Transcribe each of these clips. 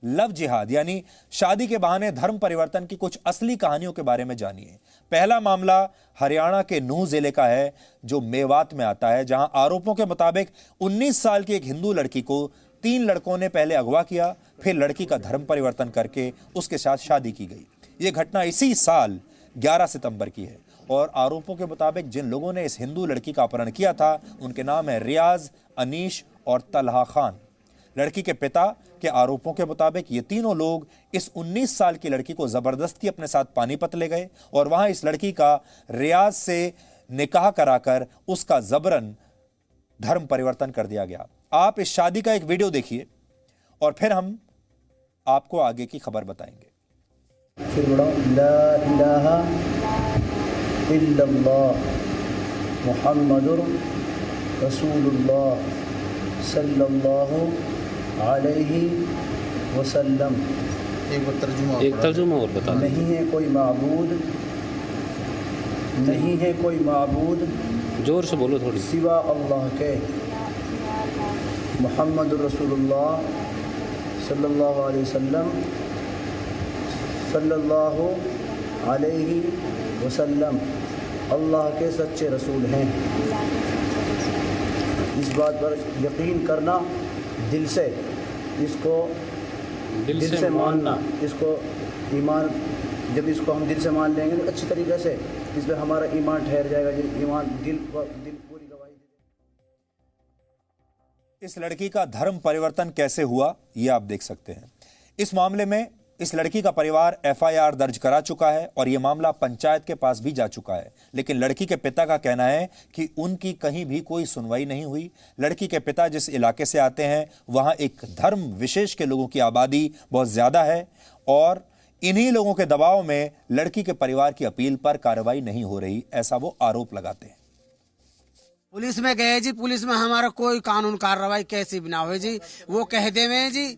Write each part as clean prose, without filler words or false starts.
Love जिहाद यानी शादी के बहाने धर्म परिवर्तन की कुछ असली कहानियों के बारे में जानिए। पहला मामला हरियाणा के नूंह जिले का है, जो मेवात में आता है, जहां आरोपों के मुताबिक 19 साल की एक हिंदू लड़की को 3 लड़कों ने पहले अगवा किया, फिर लड़की का धर्म परिवर्तन करके उसके साथ शादी की गई। यह घटना इसी साल 11 सितंबर की है और आरोपों के मुताबिक जिन लोगों ने इस हिंदू लड़की का अपहरण किया था उनके नाम है रियाज, अनीश और तलहा खान। लड़की के पिता के आरोपों के मुताबिक ये तीनों लोग इस 19 साल की लड़की को जबरदस्ती अपने साथ पानीपत ले गए और वहां इस लड़की का रियाज से निकाह कराकर उसका जबरन धर्म परिवर्तन कर दिया गया। आप इस शादी का एक वीडियो देखिए और फिर हम आपको आगे की खबर बताएंगे। ला इलाहा इल्लल्लाह मुहम्मदुर रसूलुल्लाह सल्लल्लाहु अलैहि वसल्लम। एक तर्जुमा और बता। नहीं है कोई माबूद जोर से बोलो थोड़ी। सिवा अल्लाह के, मुहम्मद रसूलुल्लाह सल्लल्लाहु अलैहि वसल्लम सल्लल्लाहु अलैहि वसल्लम अल्लाह के सच्चे रसूल हैं। इस बात पर यकीन करना, दिल से इसको दिल से मानना, इसको ईमान, जब इसको हम दिल से मान लेंगे तो अच्छी तरीके से इस पर हमारा ईमान ठहर जाएगा। ईमान दिल पूरी गवाही। इस लड़की का धर्म परिवर्तन कैसे हुआ ये आप देख सकते हैं। इस मामले में इस लड़की का परिवार एफआईआर दर्ज करा चुका है और यह मामला पंचायत के पास भी जा चुका है, लेकिन लड़की के पिता का कहना है कि उनकी कहीं भी कोई सुनवाई नहीं हुई। लड़की के पिता जिस इलाके से आते हैं वहां एक धर्म विशेष के लोगों की आबादी बहुत ज्यादा है और इन्हीं लोगों के दबाव में लड़की के परिवार की अपील पर कार्रवाई नहीं हो रही, ऐसा वो आरोप लगाते हैं। पुलिस में गए जी, पुलिस में हमारा कोई कानून कार्रवाई कैसी भी ना हो जी, वो कह देवे जी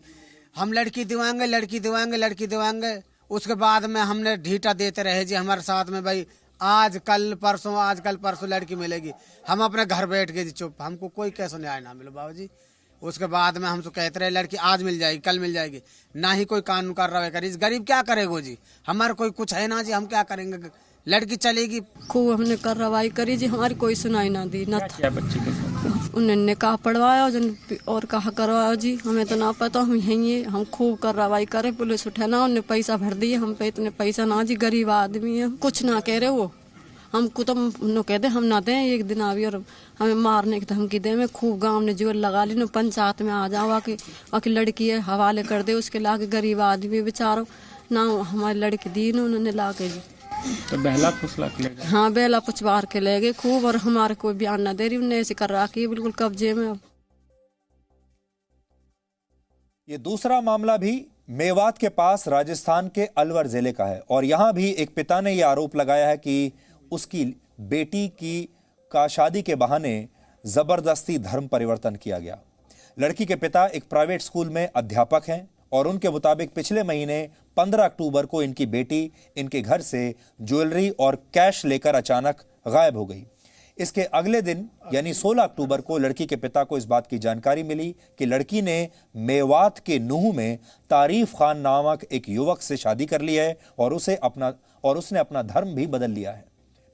हम लड़की दिवाएंगे। उसके बाद में हमने ढीटा देते रहे जी हमारे साथ में, भाई आज कल परसों लड़की मिलेगी। हम अपने घर बैठ गए जी चुप, हमको कोई कैसा न्याय ना मिलो बाबू जी। उसके बाद में हमसे कहते रहे लड़की आज मिल जाएगी, कल मिल जाएगी, ना ही कोई कानून कार्रवाई करी। गरीब क्या करेगा जी, हमारा कोई कुछ है ना जी, हम क्या करेंगे, लड़की चलेगी। खूब हमने कार्रवाई करी जी, हमारी कोई सुनाई ना दी ना था। बच्ची के साथ उन्होंने कहा पढ़वाया और कहा करवाया जी, हमें तो ना पता, हम यही हम खूब कार्रवाई करे, पुलिस उठे ना, उन्हें पैसा भर दिए, हम पे इतने पैसा ना जी, गरीब आदमी है, कुछ ना कह रहे वो हमको, तो उन्होंने कह दे हम ना दें एक दिन आवी और हमें मारने की धमकी दे। में खूब गांव ने जोर लगा ली न, पंचायत में आ जाओ आके लड़की है हवाले कर दे, उसके लाके गरीब आदमी बेचारो ना हमारी लड़की दी न उन्होंने लाके जी। तो बहला फुसला के ले गए। हाँ बेला पुचवार के ले गए खूब, और हमारे कोई बयान ना दे रही, उन्हें ऐसे कर रखी बिल्कुल कब्जे में। अब ये दूसरा मामला भी मेवात के पास राजस्थान के अलवर जिले का है और यहां भी एक पिता ने यह आरोप लगाया है कि उसकी बेटी का शादी के बहाने जबरदस्ती धर्म परिवर्तन किया गया। लड़की के पिता एक प्राइवेट स्कूल में अध्यापक हैं और उनके मुताबिक पिछले महीने 15 अक्टूबर को इनकी बेटी इनके घर से ज्वेलरी और कैश लेकर अचानक गायब हो गई। इसके अगले दिन यानी 16 अक्टूबर को लड़की के पिता को इस बात की जानकारी मिली कि लड़की ने मेवात के नूंह में तारीफ खान नामक एक युवक से शादी कर ली है और उसने अपना धर्म भी बदल लिया है।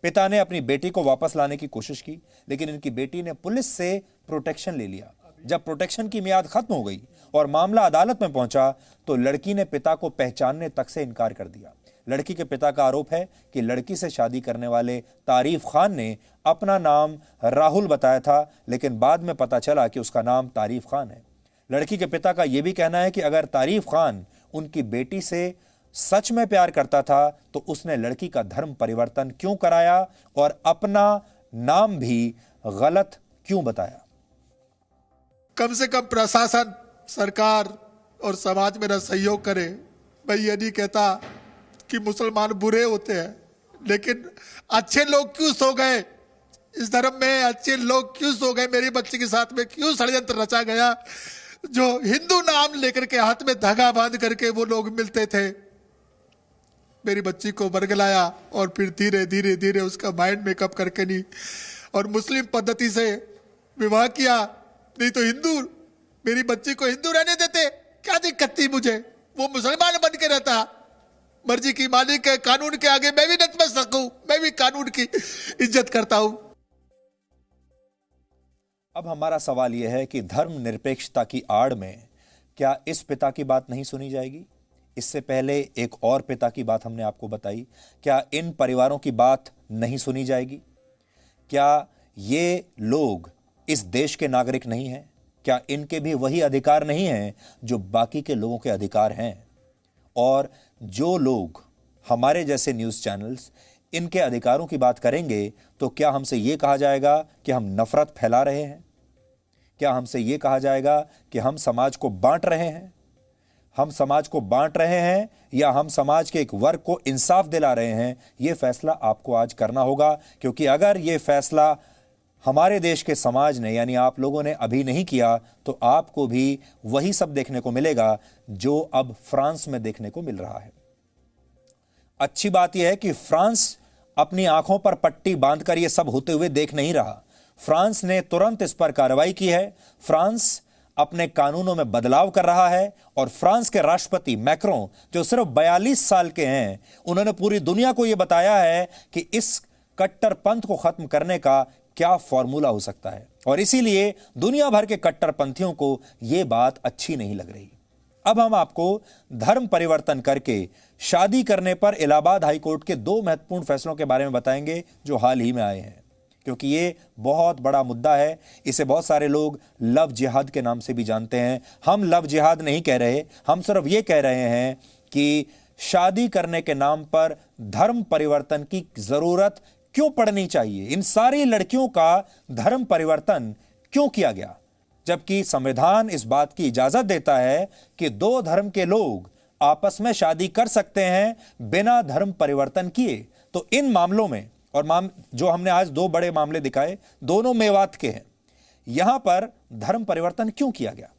पिता ने अपनी बेटी को वापस लाने की कोशिश की, लेकिन इनकी बेटी ने पुलिस से प्रोटेक्शन ले लिया। जब प्रोटेक्शन की मियाद खत्म हो गई और मामला अदालत में पहुंचा तो लड़की ने पिता को पहचानने तक से इनकार कर दिया। लड़की के पिता का आरोप है कि लड़की से शादी करने वाले तारीफ खान ने अपना नाम राहुल बताया था, लेकिन बाद में पता चला कि उसका नाम तारीफ खान है। लड़की के पिता का यह भी कहना है कि अगर तारीफ खान उनकी बेटी से सच में प्यार करता था तो उसने लड़की का धर्म परिवर्तन क्यों कराया और अपना नाम भी गलत क्यों बताया। कम से कम प्रशासन, सरकार और समाज मेरा सहयोग करे। मैं ये नहीं कहता कि मुसलमान बुरे होते हैं, लेकिन अच्छे लोग क्यों सो गए इस धर्म में, अच्छे लोग क्यों सो गए, मेरी बच्ची के साथ में क्यों षड्यंत्र रचा गया। जो हिंदू नाम लेकर के हाथ में धागा बांध करके वो लोग मिलते थे, मेरी बच्ची को बरगलाया और फिर धीरे धीरे धीरे उसका माइंड मेकअप करके नहीं और मुस्लिम पद्धति से विवाह किया। नहीं तो हिंदू, मेरी बच्ची को हिंदू रहने देते, क्या दिक्कत थी मुझे। वो मुसलमान बन के रहता, मर्जी की मालिक है, कानून के आगे मैं भी नतमस्तक सकूं, मैं भी कानून की इज्जत करता हूं। अब हमारा सवाल यह है कि धर्म निरपेक्षता की आड़ में क्या इस पिता की बात नहीं सुनी जाएगी? इससे पहले एक और पिता की बात हमने आपको बताई, क्या इन परिवारों की बात नहीं सुनी जाएगी? क्या ये लोग इस देश के नागरिक नहीं हैं? क्या इनके भी वही अधिकार नहीं हैं जो बाकी के लोगों के अधिकार हैं? और जो लोग हमारे जैसे न्यूज़ चैनल्स इनके अधिकारों की बात करेंगे तो क्या हमसे ये कहा जाएगा कि हम नफरत फैला रहे हैं? क्या हमसे ये कहा जाएगा कि हम समाज को बांट रहे हैं? हम समाज को बांट रहे हैं या हम समाज के एक वर्ग को इंसाफ दिला रहे हैं? ये फैसला आपको आज करना होगा, क्योंकि अगर ये फैसला हमारे देश के समाज ने यानी आप लोगों ने अभी नहीं किया तो आपको भी वही सब देखने को मिलेगा जो अब फ्रांस में देखने को मिल रहा है। अच्छी बात यह है कि फ्रांस अपनी आंखों पर पट्टी बांधकर यह सब होते हुए देख नहीं रहा। फ्रांस ने तुरंत इस पर कार्रवाई की है। फ्रांस अपने कानूनों में बदलाव कर रहा है और फ्रांस के राष्ट्रपति मैक्रों, जो सिर्फ 42 साल के हैं, उन्होंने पूरी दुनिया को यह बताया है कि इस कट्टरपंथ को खत्म करने का क्या फॉर्मूला हो सकता है। और इसीलिए दुनिया भर के कट्टरपंथियों को यह बात अच्छी नहीं लग रही। अब हम आपको धर्म परिवर्तन करके शादी करने पर इलाहाबाद हाईकोर्ट के 2 महत्वपूर्ण फैसलों के बारे में बताएंगे जो हाल ही में आए हैं, क्योंकि ये बहुत बड़ा मुद्दा है। इसे बहुत सारे लोग लव जिहाद के नाम से भी जानते हैं। हम लव जिहाद नहीं कह रहे, हम सिर्फ ये कह रहे हैं कि शादी करने के नाम पर धर्म परिवर्तन की जरूरत क्यों पड़नी चाहिए। इन सारी लड़कियों का धर्म परिवर्तन क्यों किया गया, जबकि संविधान इस बात की इजाजत देता है कि 2 धर्म के लोग आपस में शादी कर सकते हैं बिना धर्म परिवर्तन किए। तो इन मामलों में, और जो हमने आज 2 बड़े मामले दिखाए, दोनों मेवात के हैं, यहां पर धर्म परिवर्तन क्यों किया गया?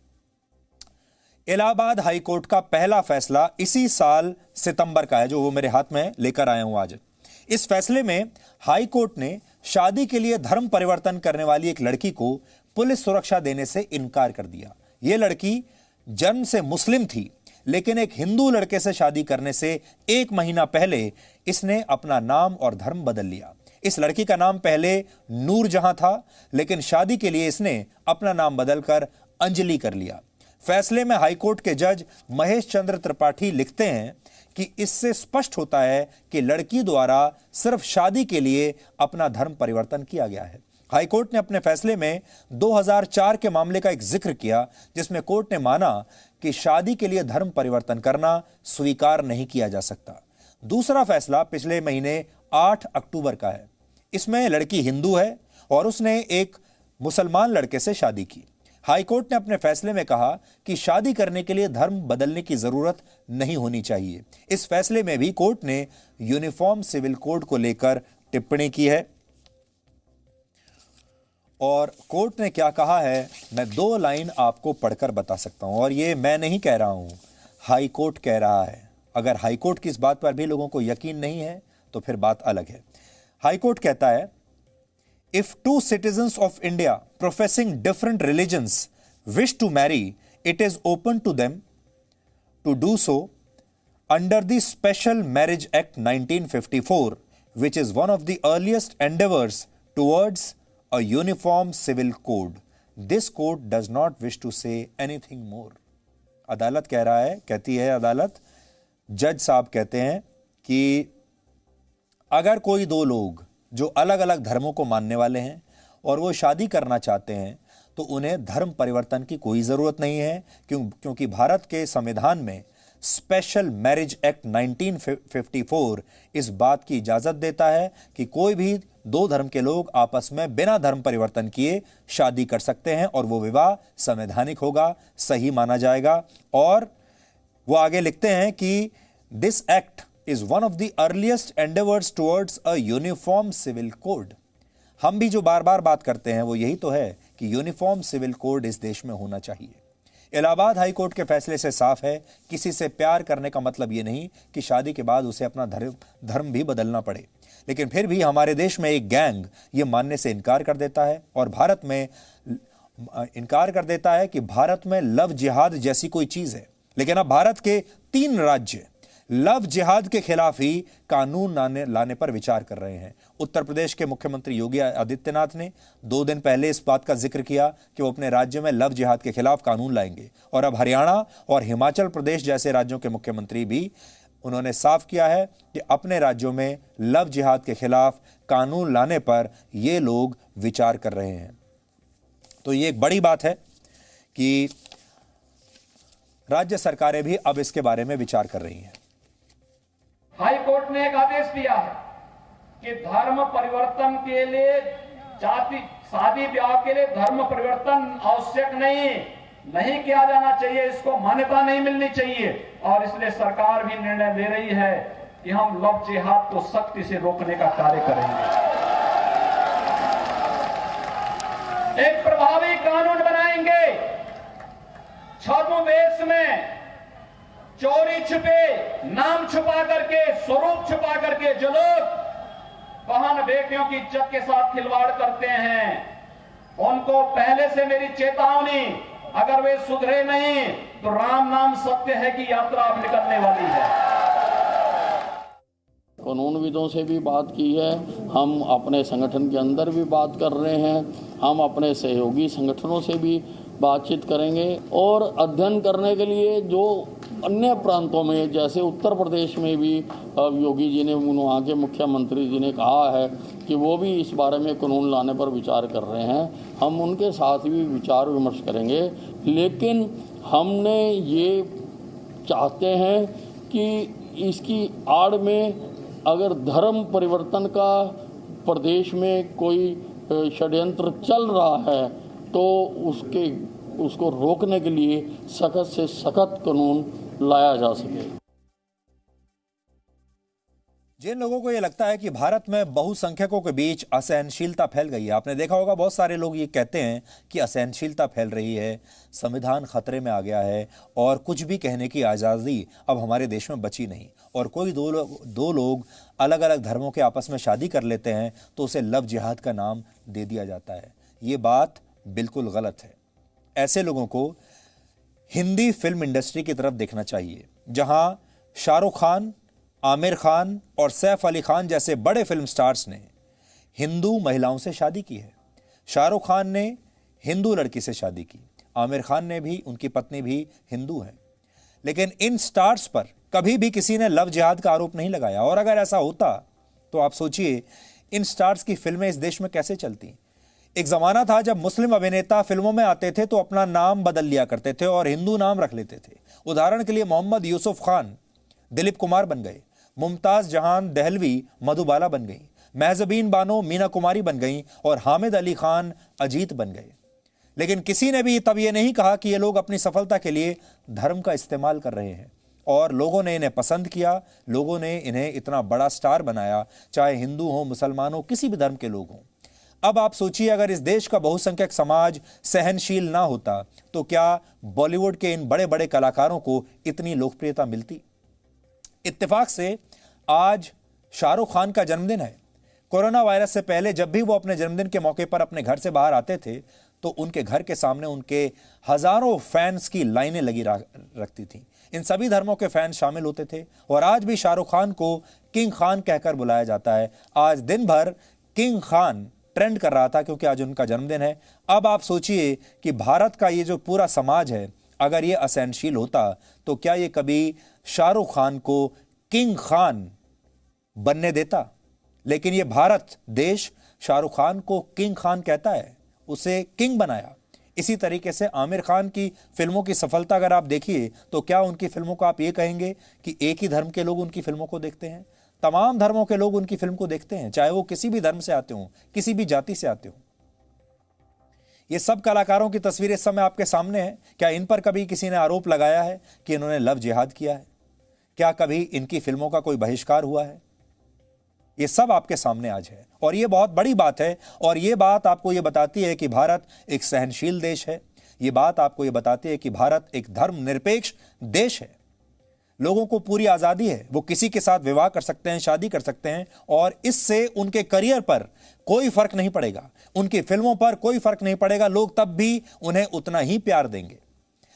इलाहाबाद हाईकोर्ट का पहला फैसला इसी साल सितंबर का है, जो वो मेरे हाथ में लेकर आया हूं आज। इस फैसले में हाई कोर्ट ने शादी के लिए धर्म परिवर्तन करने वाली एक लड़की को पुलिस सुरक्षा देने से इनकार कर दिया। यह लड़की जन्म से मुस्लिम थी, लेकिन एक हिंदू लड़के से शादी करने से 1 महीना पहले इसने अपना नाम और धर्म बदल लिया। इस लड़की का नाम पहले नूरजहां था, लेकिन शादी के लिए इसने अपना नाम बदलकर अंजलि कर लिया। फैसले में हाईकोर्ट के जज महेश चंद्र त्रिपाठी लिखते हैं कि इससे स्पष्ट होता है कि लड़की द्वारा सिर्फ शादी के लिए अपना धर्म परिवर्तन किया गया है। हाईकोर्ट ने अपने फैसले में 2004 के मामले का एक जिक्र किया, जिसमें कोर्ट ने माना कि शादी के लिए धर्म परिवर्तन करना स्वीकार नहीं किया जा सकता। दूसरा फैसला पिछले महीने 8 अक्टूबर का है। इसमें लड़की हिंदू है और उसने एक मुसलमान लड़के से शादी की। हाईकोर्ट ने अपने फैसले में कहा कि शादी करने के लिए धर्म बदलने की जरूरत नहीं होनी चाहिए। इस फैसले में भी कोर्ट ने यूनिफॉर्म सिविल कोड को लेकर टिप्पणी की है। और कोर्ट ने क्या कहा है, मैं 2 लाइन आपको पढ़कर बता सकता हूं, और ये मैं नहीं कह रहा हूं, हाई कोर्ट कह रहा है। अगर हाई कोर्ट की इस बात पर भी लोगों को यकीन नहीं है तो फिर बात अलग है। हाई कोर्ट कहता है, If 2 citizens of India professing different religions wish to marry, it is open to them to do so under the Special Marriage Act 1954, which is one of the earliest endeavors towards a uniform civil code. This code does not wish to say anything more. अदालत कह रहा है, कहती है अदालत, जज साहब कहते हैं कि अगर कोई 2 लोग जो अलग अलग धर्मों को मानने वाले हैं और वो शादी करना चाहते हैं तो उन्हें धर्म परिवर्तन की कोई ज़रूरत नहीं है, क्योंकि भारत के संविधान में स्पेशल मैरिज एक्ट 1954 इस बात की इजाज़त देता है कि कोई भी 2 धर्म के लोग आपस में बिना धर्म परिवर्तन किए शादी कर सकते हैं और वो विवाह संवैधानिक होगा, सही माना जाएगा। और वो आगे लिखते हैं कि this act is one of the earliest endeavors towards a uniform civil code. हम भी जो बार बार बात करते हैं वो यही तो है कि यूनिफॉर्म सिविल कोड इस देश में होना चाहिए। इलाहाबाद हाई कोर्ट के फैसले से साफ है, किसी से प्यार करने का मतलब ये नहीं कि शादी के बाद उसे अपना धर्म भी बदलना पड़े। लेकिन फिर भी हमारे देश में एक गैंग ये मानने से इनकार कर देता है और भारत में इनकार कर देता है कि भारत में लव जिहाद जैसी कोई चीज़ है। लेकिन अब भारत के 3 राज्य लव जिहाद के खिलाफ ही कानून लाने पर विचार कर रहे हैं। उत्तर प्रदेश के मुख्यमंत्री योगी आदित्यनाथ ने 2 दिन पहले इस बात का जिक्र किया कि वो अपने राज्य में लव जिहाद के खिलाफ कानून लाएंगे, और अब हरियाणा और हिमाचल प्रदेश जैसे राज्यों के मुख्यमंत्री भी उन्होंने साफ किया है कि अपने राज्यों में लव जिहाद के खिलाफ कानून लाने पर ये लोग विचार कर रहे हैं। तो ये एक बड़ी बात है कि राज्य सरकारें भी अब इसके बारे में विचार कर रही हैं। हाई कोर्ट ने एक आदेश दिया है कि धर्म परिवर्तन के लिए शादी ब्याह के लिए धर्म परिवर्तन आवश्यक नहीं किया जाना चाहिए, इसको मान्यता नहीं मिलनी चाहिए। और इसलिए सरकार भी निर्णय ले रही है कि हम लव जिहाद को सख्ती से रोकने का कार्य करेंगे। एक प्रभावी कानून बनाएंगे। छद्मवेश में चोरी छुपे, नाम छुपा करके, स्वरूप छुपा करके जो लोग बहन बेटियों की इज्जत के साथ खिलवाड़ करते हैं, उनको पहले से मेरी चेतावनी, अगर वे सुधरे नहीं तो राम नाम सत्य है कि यात्रा अब निकलने वाली है। कानूनविदों से भी बात की है, हम अपने संगठन के अंदर भी बात कर रहे हैं, हम अपने सहयोगी संगठनों से भी बातचीत करेंगे और अध्ययन करने के लिए जो अन्य प्रांतों में, जैसे उत्तर प्रदेश में भी योगी जी ने, वहाँ के मुख्यमंत्री जी ने कहा है कि वो भी इस बारे में कानून लाने पर विचार कर रहे हैं, हम उनके साथ भी विचार विमर्श करेंगे। लेकिन हमने ये चाहते हैं कि इसकी आड़ में अगर धर्म परिवर्तन का प्रदेश में कोई षड्यंत्र चल रहा है तो उसको रोकने के लिए सख्त से सख्त कानून लाया जा सके। जिन लोगों को यह लगता है कि भारत में बहुसंख्यकों के बीच असहनशीलता फैल गई है, आपने देखा होगा बहुत सारे लोग ये कहते हैं कि असहनशीलता फैल रही है, संविधान खतरे में आ गया है और कुछ भी कहने की आज़ादी अब हमारे देश में बची नहीं, और कोई दो लोग अलग अलग धर्मों के आपस में शादी कर लेते हैं तो उसे लव जिहाद का नाम दे दिया जाता है। ये बात बिल्कुल गलत है। ऐसे लोगों को हिंदी फिल्म इंडस्ट्री की तरफ देखना चाहिए, जहां शाहरुख खान, आमिर खान और सैफ अली खान जैसे बड़े फिल्म स्टार्स ने हिंदू महिलाओं से शादी की है। शाहरुख खान ने हिंदू लड़की से शादी की, आमिर खान ने भी, उनकी पत्नी भी हिंदू है। लेकिन इन स्टार्स पर कभी भी किसी ने लव जिहाद का आरोप नहीं लगाया, और अगर ऐसा होता तो आप सोचिए इन स्टार्स की फिल्में इस देश में कैसे चलती। एक ज़माना था जब मुस्लिम अभिनेता फिल्मों में आते थे तो अपना नाम बदल लिया करते थे और हिंदू नाम रख लेते थे। उदाहरण के लिए मोहम्मद यूसुफ खान दिलीप कुमार बन गए, मुमताज़ जहान दहलवी मधुबाला बन गई, महजबीन बानो मीना कुमारी बन गई और हामिद अली खान अजीत बन गए। लेकिन किसी ने भी तब ये नहीं कहा कि ये लोग अपनी सफलता के लिए धर्म का इस्तेमाल कर रहे हैं, और लोगों ने इन्हें पसंद किया, लोगों ने इन्हें इतना बड़ा स्टार बनाया, चाहे हिंदू हो, मुसलमान हो, किसी भी धर्म के लोग हों। अब आप सोचिए, अगर इस देश का बहुसंख्यक समाज सहनशील ना होता तो क्या बॉलीवुड के इन बड़े बड़े कलाकारों को इतनी लोकप्रियता मिलती। इत्तेफाक से आज शाहरुख खान का जन्मदिन है। कोरोना वायरस से पहले जब भी वो अपने जन्मदिन के मौके पर अपने घर से बाहर आते थे तो उनके घर के सामने उनके हजारों फैंस की लाइनें लगी रखती थी। इन सभी धर्मों के फैंस शामिल होते थे और आज भी शाहरुख खान को किंग खान कहकर बुलाया जाता है। आज दिन भर किंग खान ट्रेंड कर रहा था क्योंकि आज उनका जन्मदिन है। अब आप सोचिए कि भारत का ये जो पूरा समाज है, अगर ये असहनशील होता तो क्या ये कभी शाहरुख खान को किंग खान बनने देता। लेकिन ये भारत देश शाहरुख खान को किंग खान कहता है, उसे किंग बनाया। इसी तरीके से आमिर खान की फिल्मों की सफलता अगर आप देखिए तो क्या उनकी फिल्मों को आप ये कहेंगे कि एक ही धर्म के लोग उनकी फिल्मों को देखते हैं। तमाम धर्मों के लोग उनकी फिल्म को देखते हैं, चाहे वो किसी भी धर्म से आते हों, किसी भी जाति से आते हों। ये सब कलाकारों की तस्वीरें इस समय आपके सामने हैं। क्या इन पर कभी किसी ने आरोप लगाया है कि इन्होंने लव जिहाद किया है? क्या कभी इनकी फिल्मों का कोई बहिष्कार हुआ है? ये सब आपके सामने आज है और ये बहुत बड़ी बात है। और ये बात आपको ये बताती है कि भारत एक सहनशील देश है। ये बात आपको ये बताती है कि भारत एक धर्मनिरपेक्ष देश है। लोगों को पूरी आज़ादी है, वो किसी के साथ विवाह कर सकते हैं, शादी कर सकते हैं और इससे उनके करियर पर कोई फर्क नहीं पड़ेगा, उनकी फिल्मों पर कोई फर्क नहीं पड़ेगा। लोग तब भी उन्हें उतना ही प्यार देंगे।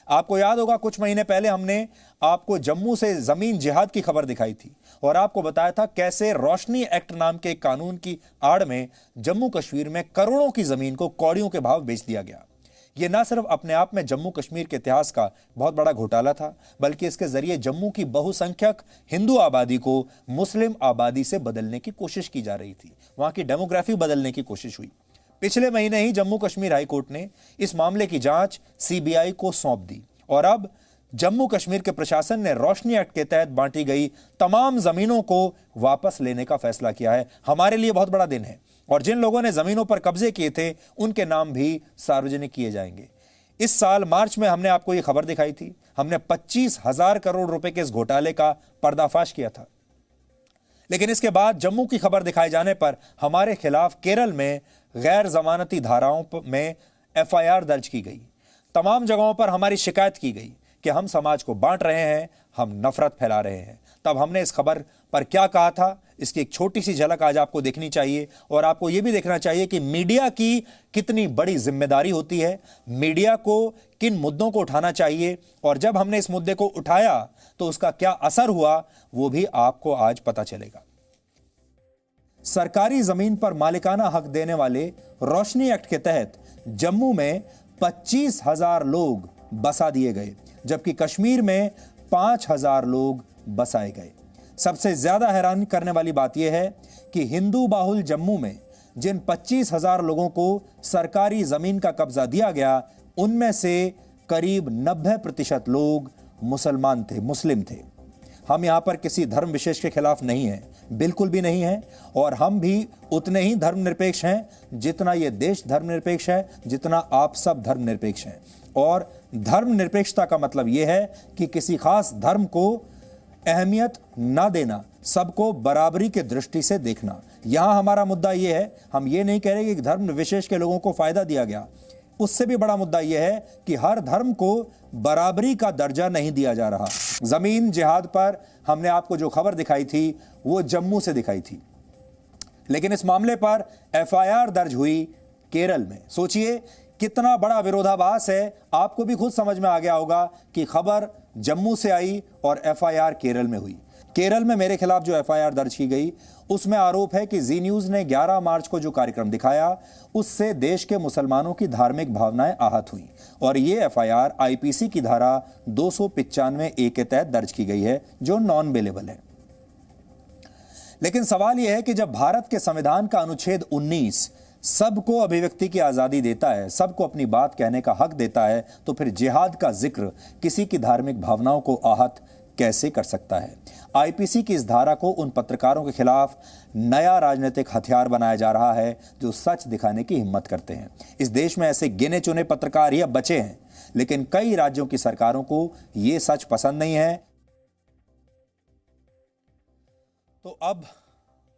आपको याद होगा कुछ महीने पहले हमने आपको जम्मू से जमीन जिहाद की खबर दिखाई थी और आपको बताया था कैसे रोशनी एक्ट नाम के कानून की आड़ में जम्मू कश्मीर में करोड़ों की जमीन को कौड़ियों के भाव बेच दिया गया। यह न सिर्फ अपने आप में जम्मू कश्मीर के इतिहास का बहुत बड़ा घोटाला था, बल्कि इसके जरिए जम्मू की बहुसंख्यक हिंदू आबादी को मुस्लिम आबादी से बदलने की कोशिश की जा रही थी, वहां की डेमोग्राफी बदलने की कोशिश हुई। पिछले महीने ही जम्मू कश्मीर हाई कोर्ट ने इस मामले की जांच सीबीआई को सौंप दी और अब जम्मू कश्मीर के प्रशासन ने रोशनी एक्ट के तहत बांटी गई तमाम जमीनों को वापस लेने का फैसला किया है। हमारे लिए बहुत बड़ा दिन है और जिन लोगों ने जमीनों पर कब्जे किए थे उनके नाम भी सार्वजनिक किए जाएंगे। इस साल मार्च में हमने आपको यह खबर दिखाई थी, हमने 25,000 करोड़ रुपए के इस घोटाले का पर्दाफाश किया था। लेकिन इसके बाद जम्मू की खबर दिखाए जाने पर हमारे खिलाफ केरल में गैर जमानती धाराओं में एफआईआर दर्ज की गई। तमाम जगहों पर हमारी शिकायत की गई कि हम समाज को बांट रहे हैं, हम नफरत फैला रहे हैं। तब हमने इस खबर पर क्या कहा था, इसकी एक छोटी सी झलक आज आपको देखनी चाहिए और आपको यह भी देखना चाहिए कि मीडिया की कितनी बड़ी जिम्मेदारी होती है, मीडिया को किन मुद्दों को उठाना चाहिए और जब हमने इस मुद्दे को उठाया तो उसका क्या असर हुआ वो भी आपको आज पता चलेगा। सरकारी जमीन पर मालिकाना हक देने वाले रोशनी एक्ट के तहत जम्मू में 25,000 लोग बसा दिए गए, जबकि कश्मीर में 5,000 लोग बसाए गए। सबसे ज्यादा हैरान करने वाली बात यह है कि हिंदू बाहुल जम्मू में जिन 25,000 लोगों को सरकारी जमीन का कब्जा दिया गया, उनमें से करीब 90% लोग मुसलमान थे, मुस्लिम थे। हम यहां पर किसी धर्म विशेष के खिलाफ नहीं हैं, बिल्कुल भी नहीं है, और हम भी उतने ही धर्मनिरपेक्ष हैं जितना यह देश धर्मनिरपेक्ष है, जितना आप सब धर्मनिरपेक्ष हैं। और धर्मनिरपेक्षता का मतलब यह है कि किसी खास धर्म को अहमियत ना देना, सबको बराबरी के दृष्टि से देखना। यहां हमारा मुद्दा यह है, हम ये नहीं कह रहे कि धर्म विशेष के लोगों को फायदा दिया गया, उससे भी बड़ा मुद्दा यह है कि हर धर्म को बराबरी का दर्जा नहीं दिया जा रहा। जमीन जिहाद पर हमने आपको जो खबर दिखाई थी वो जम्मू से दिखाई थी, लेकिन इस मामले पर एफआईआर दर्ज हुई केरल में। सोचिए कितना बड़ा विरोधाभास है। आपको भी खुद समझ में आ गया होगा कि खबर जम्मू से आई और एफआईआर केरल में हुई। केरल में मेरे खिलाफ जो एफआईआर दर्ज की गई उसमें आरोप है कि जी न्यूज ने 11 मार्च को जो कार्यक्रम दिखाया उससे देश के मुसलमानों की धार्मिक भावनाएं आहत हुई और ये एफआईआर आईपीसी की धारा 295A के तहत दर्ज की गई है, जो नॉन बेलेबल है। लेकिन सवाल यह है कि जब भारत के संविधान का अनुच्छेद 19 सबको अभिव्यक्ति की आजादी देता है, सबको अपनी बात कहने का हक देता है, तो फिर जिहाद का जिक्र किसी की धार्मिक भावनाओं को आहत कैसे कर सकता है? आईपीसी की इस धारा को उन पत्रकारों के खिलाफ नया राजनीतिक हथियार बनाया जा रहा है जो सच दिखाने की हिम्मत करते हैं। इस देश में ऐसे गिने चुने पत्रकार ही अब बचे हैं, लेकिन कई राज्यों की सरकारों को यह सच पसंद नहीं है। तो अब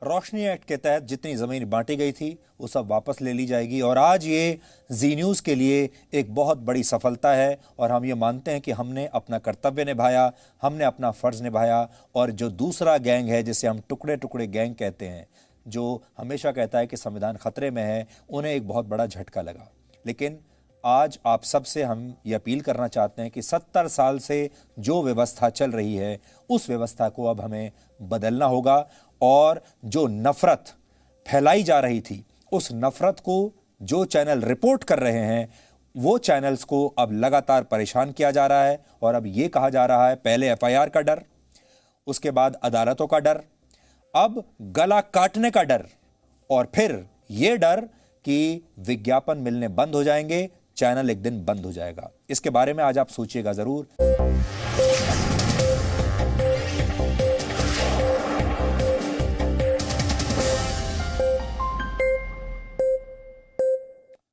रोशनी एक्ट के तहत जितनी जमीन बांटी गई थी वो सब वापस ले ली जाएगी और आज ये जी न्यूज़ के लिए एक बहुत बड़ी सफलता है और हम ये मानते हैं कि हमने अपना कर्तव्य निभाया, हमने अपना फर्ज निभाया। और जो दूसरा गैंग है जिसे हम टुकड़े टुकड़े गैंग कहते हैं, जो हमेशा कहता है कि संविधान खतरे में है, उन्हें एक बहुत बड़ा झटका लगा। लेकिन आज आप सबसे हम ये अपील करना चाहते हैं कि 70 साल से जो व्यवस्था चल रही है उस व्यवस्था को अब हमें बदलना होगा और जो नफरत फैलाई जा रही थी उस नफरत को जो चैनल रिपोर्ट कर रहे हैं वो चैनल्स को अब लगातार परेशान किया जा रहा है और अब ये कहा जा रहा है पहले एफआईआर का डर, उसके बाद अदालतों का डर, अब गला काटने का डर और फिर ये डर कि विज्ञापन मिलने बंद हो जाएंगे, चैनल एक दिन बंद हो जाएगा। इसके बारे में आज आप सोचिएगा जरूर।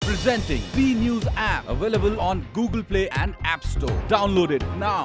Presenting V News app, available on Google Play and App Store. Download it now.